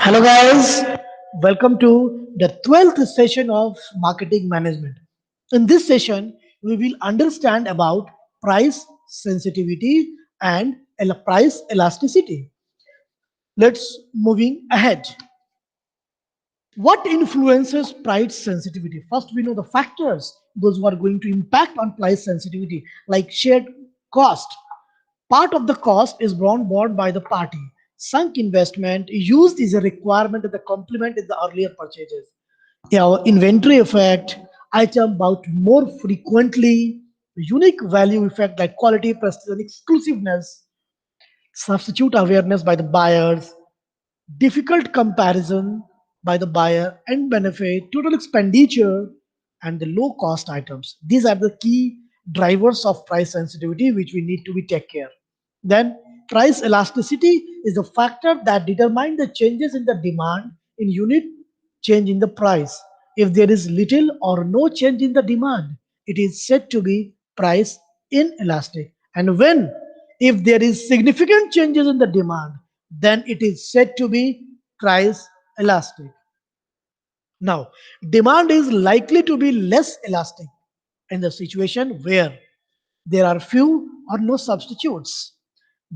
Hello, guys. Welcome to the 12th session of marketing management. In this session, we will understand about price sensitivity and price elasticity. Let's moving ahead. What influences price sensitivity? First, we know the factors, those who are going to impact on price sensitivity, like shared cost. Part of the cost is borne by the party. Sunk investment used is a requirement of the complement in the earlier purchases. Yeah, inventory effect, item bought more frequently, unique value effect like quality, prestige, and exclusiveness, substitute awareness by the buyers, difficult comparison by the buyer and benefit, total expenditure, and the low cost items. These are the key drivers of price sensitivity which we need to be take care. Then price elasticity is the factor that determines the changes in the demand in unit change in the price. If there is little or no change in the demand, it is said to be price inelastic. And when if there is significant changes in the demand, then it is said to be price elastic. Now, demand is likely to be less elastic in the situation where there are few or no substitutes.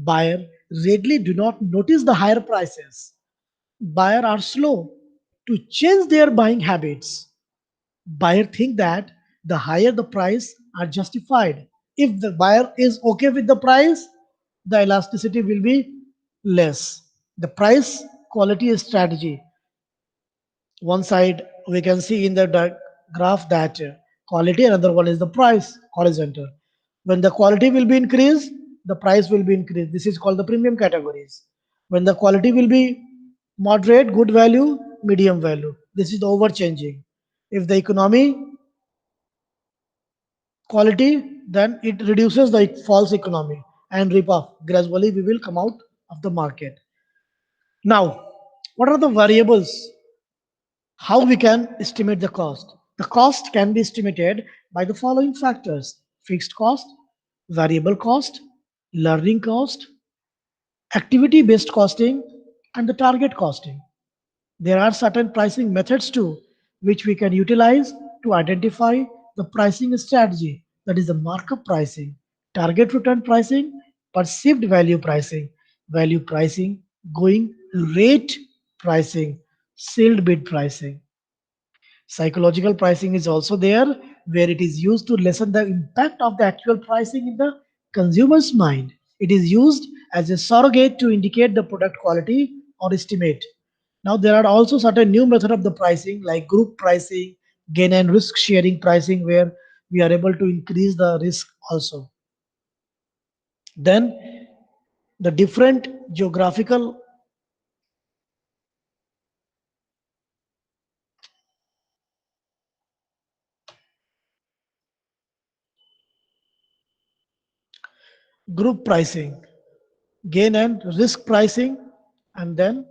Buyer readily do not notice the higher prices. Buyer are slow to change their buying habits. Buyer think that the higher the price are justified. If the buyer is okay with the price, the elasticity will be less. The price quality strategy. One side we can see in the graph that quality, another one is the price horizontal. When the quality will be increased, the price will be increased. This is called the premium categories. When the quality will be moderate, good value, medium value, this is the overchanging. If the economy quality, then it reduces the false economy and rip off. Gradually we will come out of the market. Now, what are the variables? How we can estimate the cost? The cost can be estimated by the following factors: fixed cost, variable cost, learning cost, activity based costing, and the target costing. There are certain pricing methods too, which we can utilize to identify the pricing strategy, that is the markup pricing, target return pricing, perceived value pricing, going rate pricing, sealed bid pricing. Psychological pricing is also there, where it is used to lessen the impact of the actual pricing in the consumer's mind. It is used as a surrogate to indicate the product quality or estimate. Now, there are also certain new method of the pricing like group pricing, gain and risk sharing pricing, where we are able to increase the risk also. Then, the different geographical group pricing, gain and risk pricing, and then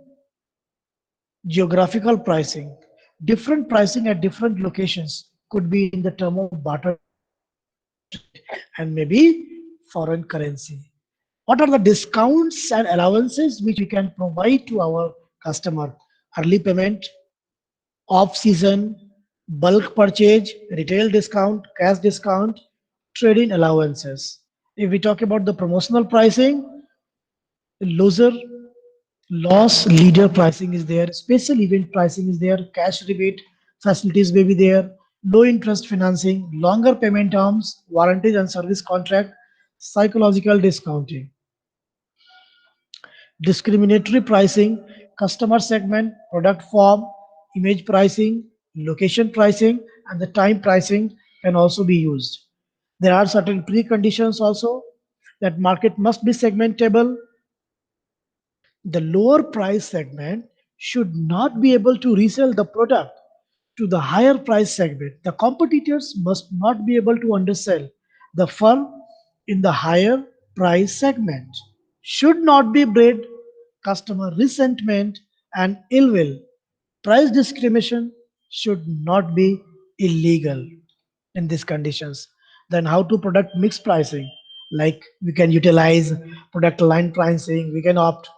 geographical pricing. Different pricing at different locations could be in the term of barter trade and maybe foreign currency. What are the discounts and allowances which we can provide to our customer? Early payment, off season, bulk purchase, retail discount, cash discount, trade-in allowances. If we talk about the promotional pricing, loser loss leader pricing is there, special event pricing is there, cash rebate facilities may be there, low interest financing, longer payment terms, warranties and service contract, psychological discounting, discriminatory pricing, customer segment, product form, image pricing, location pricing, and the time pricing can also be used. There are certain preconditions also, that market must be segmentable. The lower price segment should not be able to resell the product to the higher price segment. The competitors must not be able to undersell the firm in the higher price segment. Should not be bred customer resentment and ill will. Price discrimination should not be illegal in these conditions. Then how to product mix pricing? Like we can utilize product line pricing, we can opt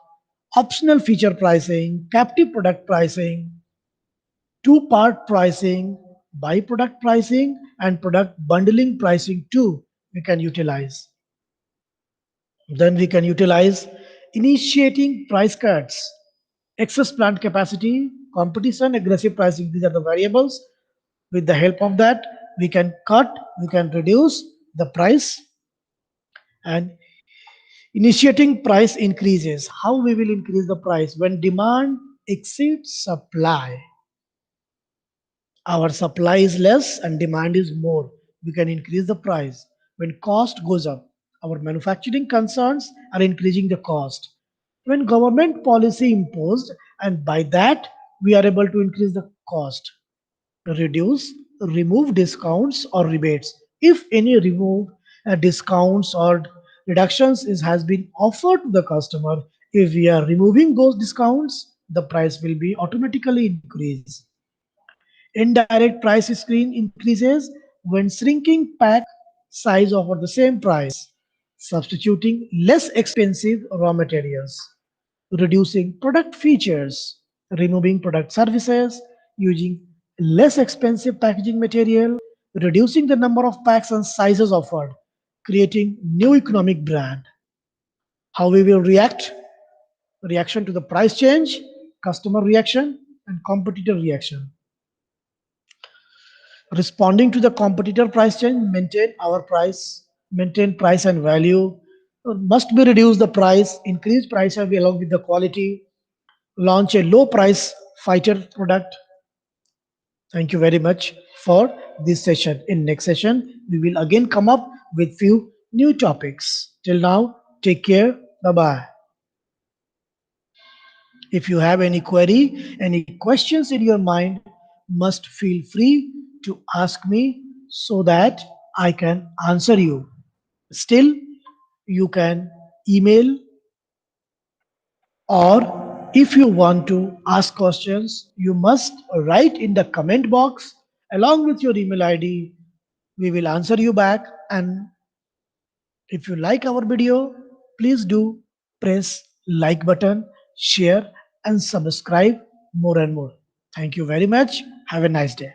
optional feature pricing, captive product pricing, two-part pricing, by product pricing, and product bundling pricing too we can utilize. Then we can utilize initiating price cuts, excess plant capacity, competition, aggressive pricing. These are the variables. With the help of that, we can cut, we can reduce the price. And initiating price increases. How we will increase the price? When demand exceeds supply, our supply is less and demand is more, we can increase the price. When cost goes up, our manufacturing concerns are increasing the cost. When government policy imposed, and by that we are able to increase the cost, reduce, remove discounts or rebates. If any remove discounts or reductions has been offered to the customer, if we are removing those discounts, the price will be automatically increased. Indirect price screen increases when shrinking pack size offer the same price, substituting less expensive raw materials, reducing product features, removing product services, using less expensive packaging material, reducing the number of packs and sizes offered, creating new economic brand. How we will react? Reaction to the price change, customer reaction, and competitor reaction. Responding to the competitor price change, maintain price and value. Must be reduce the price, increase price along with the quality, launch a low price fighter product. Thank you very much for this session. In next session we will again come up with few new topics. Till now, take care. Bye bye. If you have any query, any questions in your mind, must feel free to ask me so that I can answer you. Still, you can email, or if you want to ask questions, you must write in the comment box along with your email ID. We will answer you back. And if you like our video, please do press like button, share and subscribe more and more. Thank you very much. Have a nice day.